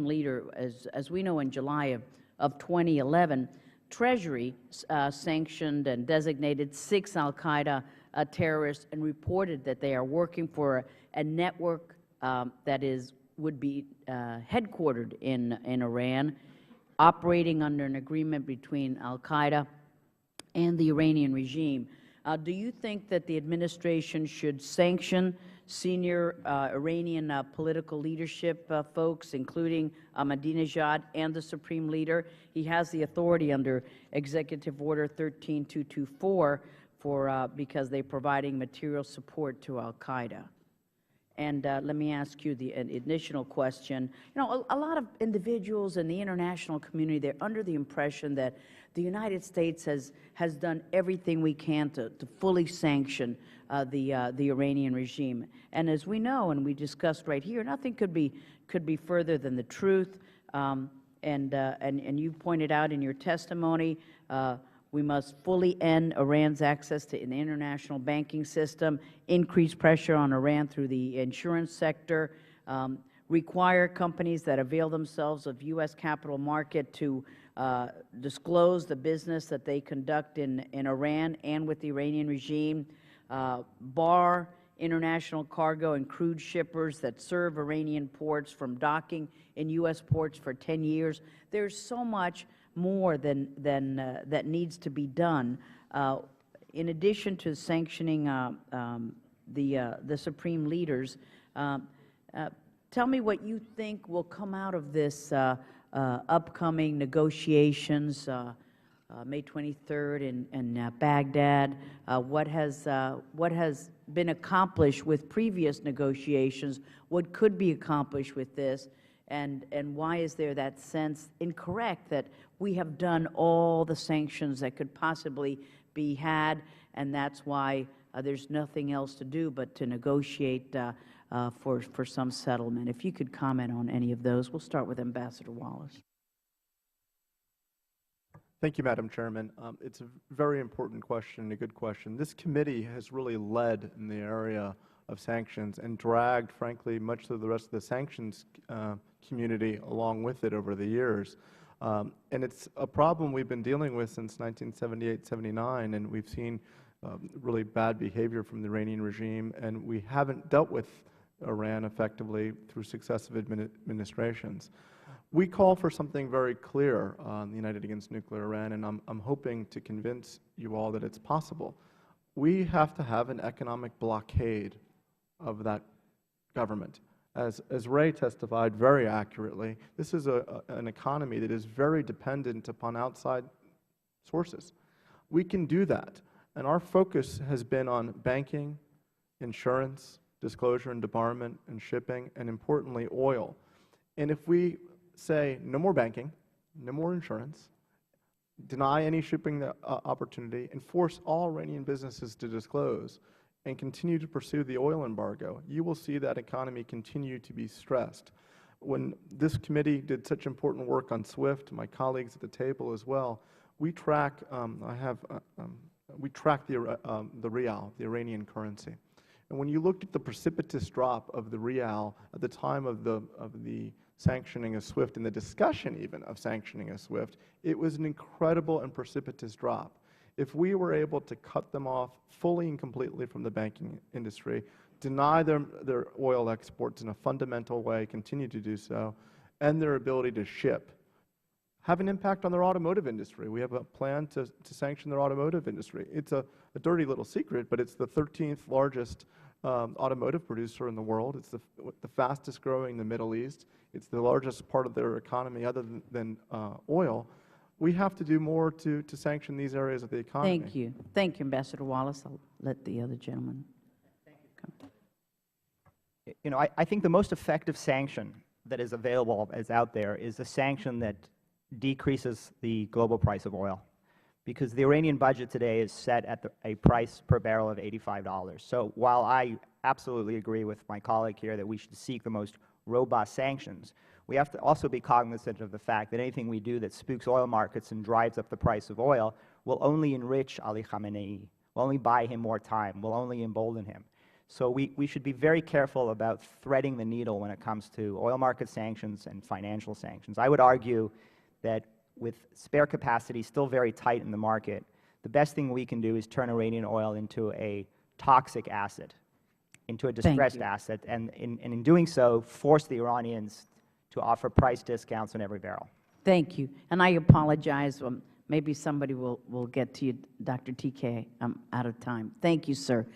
leader, as we know, in July of 2011, Treasury sanctioned and designated 6 al-Qaeda terrorists and reported that they are working for a network that would be headquartered in Iran, operating under an agreement between al-Qaeda and the Iranian regime. Do you think that the administration should sanction senior Iranian political leadership folks, including Ahmadinejad and the Supreme Leader? He has the authority under Executive Order 13224 because they're providing material support to al-Qaeda. And let me ask you an additional question. You know, a lot of individuals in the international community, they're under the impression that the United States has done everything we can to fully sanction the Iranian regime. And as we know, and we discussed right here, nothing could be further than the truth. And you pointed out in your testimony, we must fully end Iran's access to the international banking system, increase pressure on Iran through the insurance sector, require companies that avail themselves of U.S. capital market to disclose the business that they conduct in Iran and with the Iranian regime, bar international cargo and crude shippers that serve Iranian ports from docking in U.S. ports for 10 years. There's so much more that needs to be done. In addition to sanctioning the Supreme Leaders, tell me what you think will come out of this upcoming negotiations, May 23rd in Baghdad. What has been accomplished with previous negotiations? What could be accomplished with this? And why is there that sense incorrect that we have done all the sanctions that could possibly be had, and that's why there's nothing else to do but to negotiate for some settlement? If you could comment on any of those. We'll start with Ambassador Wallace. Thank you, Madam Chairman. It's a very important question and a good question. This committee has really led in the area of sanctions and dragged, frankly, much of the rest of the sanctions community along with it over the years. And it's a problem we've been dealing with since 1978-79, and we've seen really bad behavior from the Iranian regime, and we haven't dealt with Iran effectively through successive administrations. We call for something very clear on the United Against Nuclear Iran, and I'm hoping to convince you all that it's possible. We have to have an economic blockade of that government. As Ray testified very accurately, this is an economy that is very dependent upon outside sources. We can do that, and our focus has been on banking, insurance, disclosure and debarment, and shipping, and importantly, oil. And if we say no more banking, no more insurance, deny any shipping opportunity, and force all Iranian businesses to disclose, and continue to pursue the oil embargo, you will see that economy continue to be stressed. When this committee did such important work on SWIFT, my colleagues at the table as well, we track we track the rial, the Iranian currency. And when you looked at the precipitous drop of the rial at the time of the sanctioning of SWIFT and the discussion even of sanctioning of SWIFT, it was an incredible and precipitous drop. If we were able to cut them off fully and completely from the banking industry, deny their oil exports in a fundamental way, continue to do so, and their ability to ship, have an impact on their automotive industry. We have a plan to sanction their automotive industry. It's a dirty little secret, but it's the 13th largest automotive producer in the world. It's the fastest growing in the Middle East. It's the largest part of their economy other than oil. We have to do more to sanction these areas of the economy. Thank you. Thank you, Ambassador Wallace. I'll let the other gentleman come. You know, I think the most effective sanction that is available, is out there, is a sanction that decreases the global price of oil, because the Iranian budget today is set at a price per barrel of $85. So while I absolutely agree with my colleague here that we should seek the most robust sanctions, we have to also be cognizant of the fact that anything we do that spooks oil markets and drives up the price of oil will only enrich Ali Khamenei, will only buy him more time, will only embolden him. So we should be very careful about threading the needle when it comes to oil market sanctions and financial sanctions. I would argue that with spare capacity still very tight in the market, the best thing we can do is turn Iranian oil into a toxic asset, into a distressed asset, and in doing so, force the Iranians to offer price discounts on every barrel. Thank you. And I apologize. Maybe somebody will get to you, Dr. TK. I'm out of time. Thank you, sir.